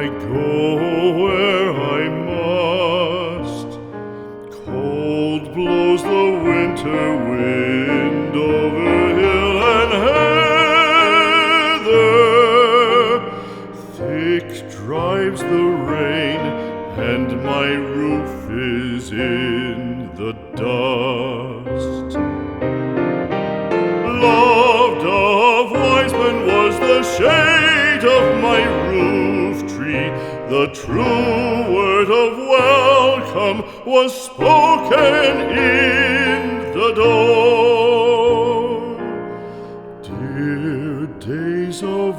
go where I must. Cold blows the winter wind over hill and heather. Thick drives the rain, and my roof is in the dust. Loved of wise men was the shade of my roof tree. The true word of welcome was spoken in the door. Dear days of